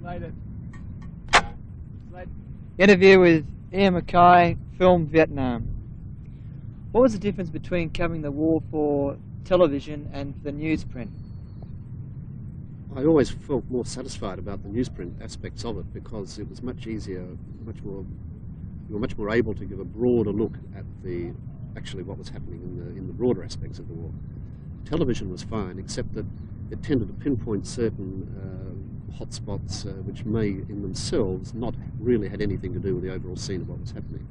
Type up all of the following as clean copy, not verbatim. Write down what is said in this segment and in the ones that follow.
Slated. Interview with Ian MacKay, filmed Vietnam. What was the difference between covering the war for television and for the newsprint? I always felt more satisfied about the newsprint aspects of it because it was much easier, you were much more able to give a broader look at actually what was happening in the broader aspects of the war. Television was fine, except that it tended to pinpoint certain hotspots which may in themselves not really had anything to do with the overall scene of what was happening.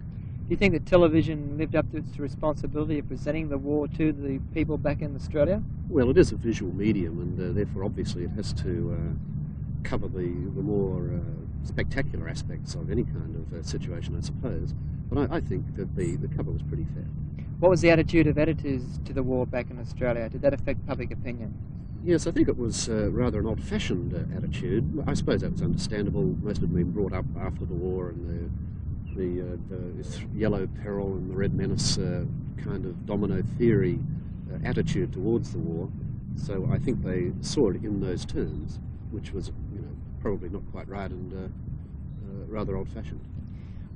Do you think that television lived up to its responsibility of presenting the war to the people back in Australia? Well, it is a visual medium, and therefore obviously it has to cover the more spectacular aspects of any kind of situation, I suppose. But I think that the cover was pretty fair. What was the attitude of editors to the war back in Australia? Did that affect public opinion? Yes, I think it was rather an old-fashioned attitude. I suppose that was understandable. Most had been brought up after the war, and the yellow peril and the red menace kind of domino theory attitude towards the war. So I think they saw it in those terms, which was, probably not quite right and rather old-fashioned.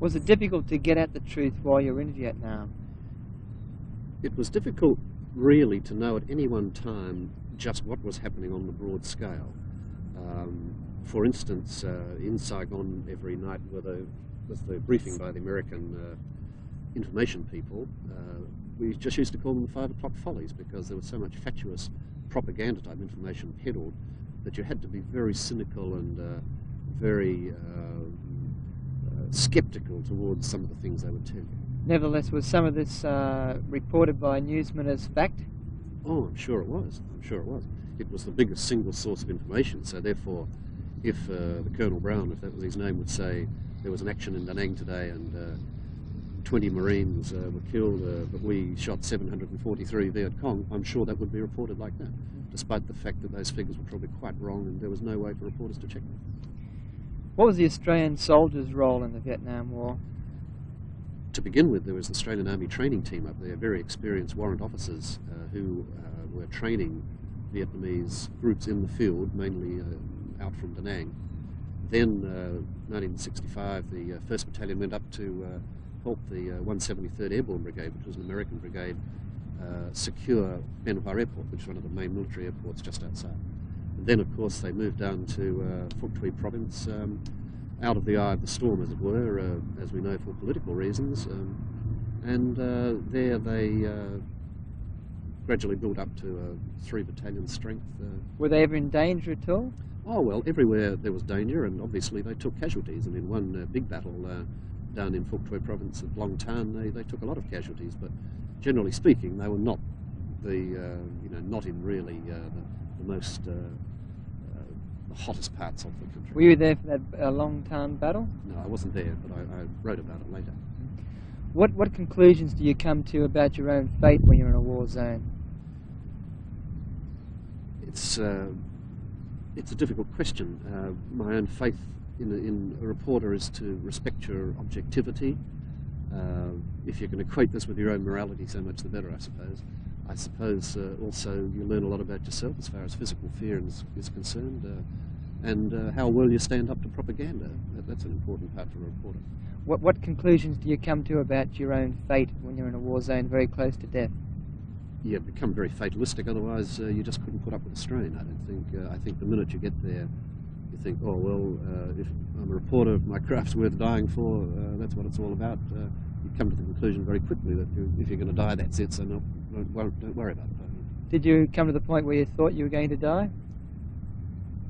Was it difficult to get at the truth while you were in Vietnam? It was difficult, really, to know at any one time just what was happening on the broad scale. For instance, in Saigon every night with the briefing by the American information people, we just used to call them the 5 o'clock follies because there was so much fatuous propaganda type information peddled that you had to be very cynical and very skeptical towards some of the things they would tell you. Nevertheless, was some of this reported by newsmen as fact? Oh, I'm sure it was. It was the biggest single source of information, so therefore if the Colonel Brown, if that was his name, would say there was an action in Da Nang today and 20 Marines were killed, but we shot 743 Viet Cong, I'm sure that would be reported like that, despite the fact that those figures were probably quite wrong and there was no way for reporters to check them. What was the Australian soldiers' role in the Vietnam War? To begin with, there was the Australian Army training team up there, very experienced warrant officers who were training Vietnamese groups in the field, mainly out from Da Nang. Then, 1965, the 1st Battalion went up to help the 173rd Airborne Brigade, which was an American brigade, secure Bien Hoa Airport, which is one of the main military airports just outside. And then, of course, they moved down to Phuoc Tuy province, out of the eye of the storm, as it were, as we know, for political reasons. And there they gradually built up to a 3 battalion strength. Were they ever in danger at all? Oh, well, everywhere there was danger, and obviously they took casualties. And in one big battle down in Phuoc Tuy province at Long Tan, they took a lot of casualties. But generally speaking, they were not not in really the most the hottest parts of the country. Were you there for that Long Tan battle? No, I wasn't there, but I wrote about it later. What conclusions do you come to about your own fate when you're in a war zone? It's a difficult question. My own faith in a reporter is to respect your objectivity. If you can equate this with your own morality, so much the better, I suppose. I suppose also you learn a lot about yourself as far as physical fear is concerned, and how well you stand up to propaganda. That's an important part for a reporter. What conclusions do you come to about your own fate when you're in a war zone very close to death? You become very fatalistic, otherwise you just couldn't put up with the strain, I don't think. I think the minute you get there, you think, oh, well, if I'm a reporter, if my craft's worth dying for, that's what it's all about. You come to the conclusion very quickly that if you're going to die, that's it, so don't worry about it. Did you come to the point where you thought you were going to die?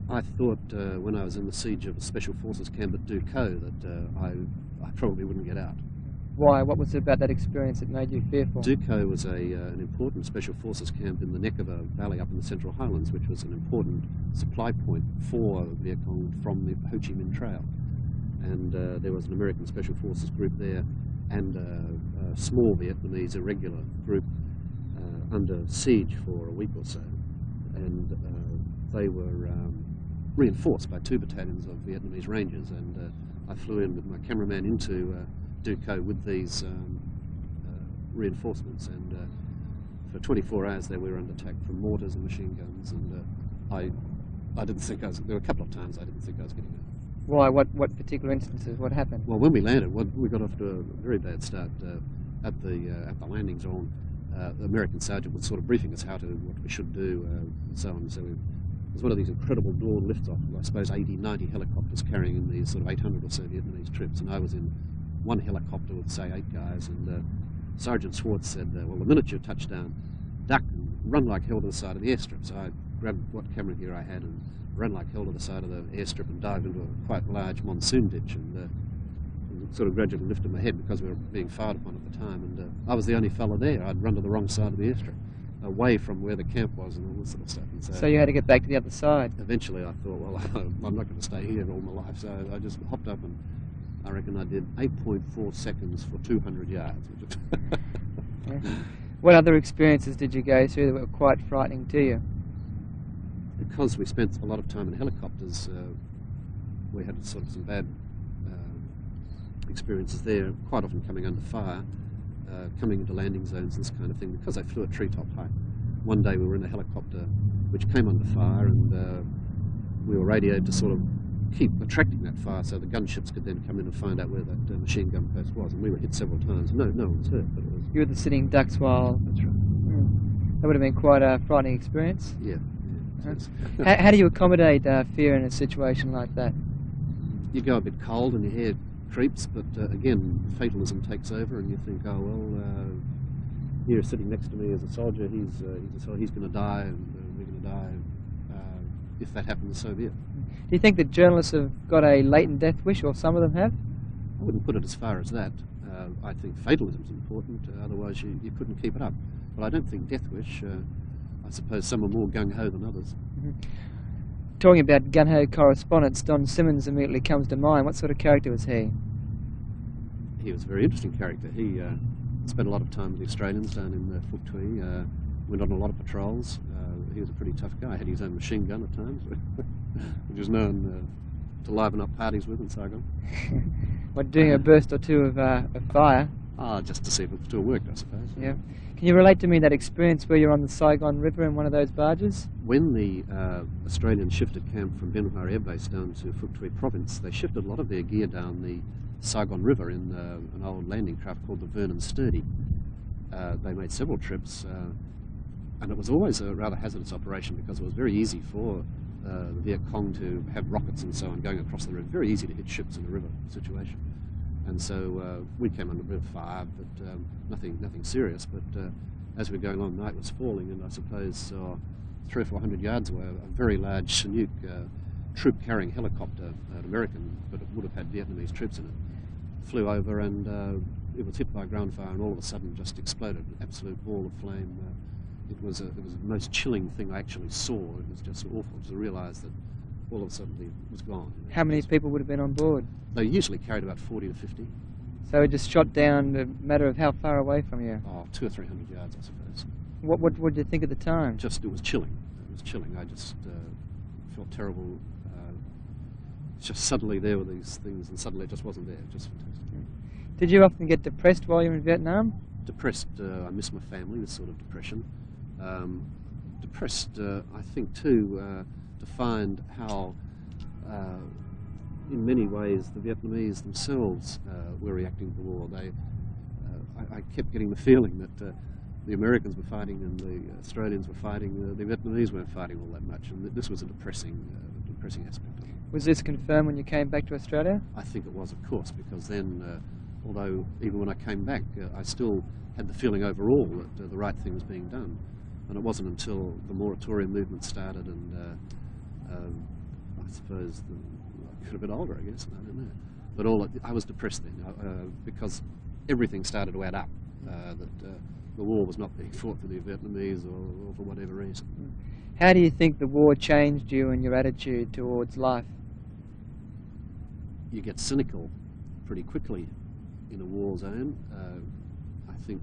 I thought when I was in the siege of a Special Forces camp at Due Co that I probably wouldn't get out. Why? What was it about that experience that made you fearful? Due Co was an important Special Forces camp in the neck of a valley up in the Central Highlands, which was an important supply point for Viet Cong from the Ho Chi Minh Trail. And there was an American Special Forces group there and a small Vietnamese irregular group under siege for a week or so. And they were reinforced by 2 battalions of Vietnamese Rangers, and I flew in with my cameraman into Due Co with these reinforcements, and for 24 hours there we were under attack from mortars and machine guns, and I didn't think there were a couple of times I didn't think I was getting out. Why? What particular instances? What happened? Well, when we landed, we got off to a very bad start at the landing zone. The American sergeant was sort of briefing us what we should do, and so on. So it was one of these incredible dawn liftoff. I suppose 80, 90 helicopters carrying in these sort of 800 or so Vietnamese troops, and I was in one helicopter with say 8 guys. And Sergeant Schwartz said, "Well, the minute you touch down, duck and run like hell to the side of the airstrip." So I grabbed what camera gear I had and ran like hell to the side of the airstrip and dived into a quite large monsoon ditch, and sort of gradually lifted my head because we were being fired upon at the time. And I was the only fella there. I'd run to the wrong side of the airstrip, away from where the camp was and all this sort of stuff. And so you had to get back to the other side. Eventually I thought, well, I'm not going to stay here all my life. So I just hopped up, and I reckon I did 8.4 seconds for 200 yards. Yeah. What other experiences did you go through that were quite frightening to you? Because we spent a lot of time in helicopters, we had sort of some bad experiences there, quite often coming under fire, coming into landing zones, this kind of thing, because they flew at treetop height. One day we were in a helicopter which came under fire, and we were radioed to sort of keep attracting that fire so the gunships could then come in and find out where that machine gun post was. And we were hit several times. No one was hurt, but it was... You were the sitting ducks while... That's right. That would have been quite a frightening experience. Yeah. How do you accommodate fear in a situation like that? You go a bit cold and your hair creeps, but again, fatalism takes over, and you think, oh well, here sitting next to me is a soldier. He's going to die, and we're going to die. If that happens, so be it. Do you think that journalists have got a latent death wish, or some of them have? I wouldn't put it as far as that. I think fatalism is important. Otherwise, you couldn't keep it up. But I don't think death wish. I suppose some are more gung-ho than others. Mm-hmm. Talking about gung-ho correspondence, Don Simmons immediately comes to mind. What sort of character was he? He was a very interesting character. He spent a lot of time with the Australians down in Phuoc Tuy, went on a lot of patrols. He was a pretty tough guy. Had his own machine gun at times, which was known to liven up parties with in Saigon. What, doing a burst or two of fire? Just to see if it still worked, I suppose. Yeah. Can you relate to me that experience where you're on the Saigon River in one of those barges? When the Australians shifted camp from Ben Hoa Air Base down to Phuoc Tuy Province, they shifted a lot of their gear down the Saigon River in an old landing craft called the Vernon Sturdee. They made several trips, and it was always a rather hazardous operation because it was very easy for the Viet Cong to have rockets and so on going across the river. Very easy to hit ships in a river situation. And so we came under a bit of fire, but nothing serious. But as we were going along, night was falling, and I suppose 300 or 400 yards away, a very large Chinook troop-carrying helicopter, an American, but it would have had Vietnamese troops in it, flew over, and it was hit by ground fire, and all of a sudden just exploded, an absolute ball of flame. It was the most chilling thing I actually saw. It was just awful to realise that all of a sudden it was gone. How many people would have been on board? They usually carried about 40 to 50. So it just shot down, a matter of how far away from you? 200 or 300 yards, I suppose. What did you think at the time? It was chilling. It was chilling. I just felt terrible. Just suddenly there were these things, and suddenly it just wasn't there. Just fantastic. Did you often get depressed while you were in Vietnam? Depressed. I miss my family. This sort of depression. Depressed. I think too to find how, in many ways, the Vietnamese themselves were reacting to the war. I kept getting the feeling that the Americans were fighting and the Australians were fighting. The Vietnamese weren't fighting all that much, and this was a depressing aspect of it. Was this confirmed when you came back to Australia? I think it was, of course, because then, although even when I came back, I still had the feeling overall that the right thing was being done. And it wasn't until the moratorium movement started, and I suppose I got a bit older, I guess, I don't know. But I was depressed then because everything started to add up, that the war was not being fought for the Vietnamese or for whatever reason. How do you think the war changed you and your attitude towards life? You get cynical pretty quickly in a war zone. I think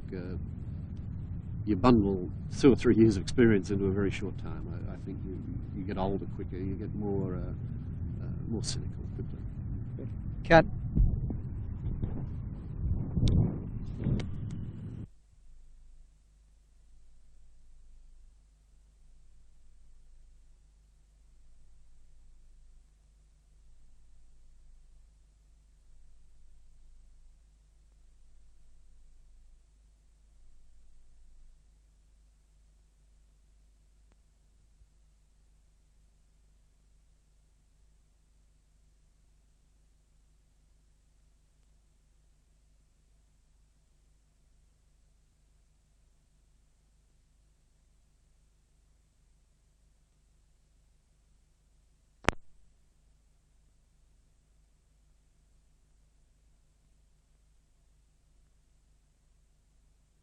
you bundle 2 or 3 years of experience into a very short time. I think you get older quicker, you get more cynical quickly. Cut.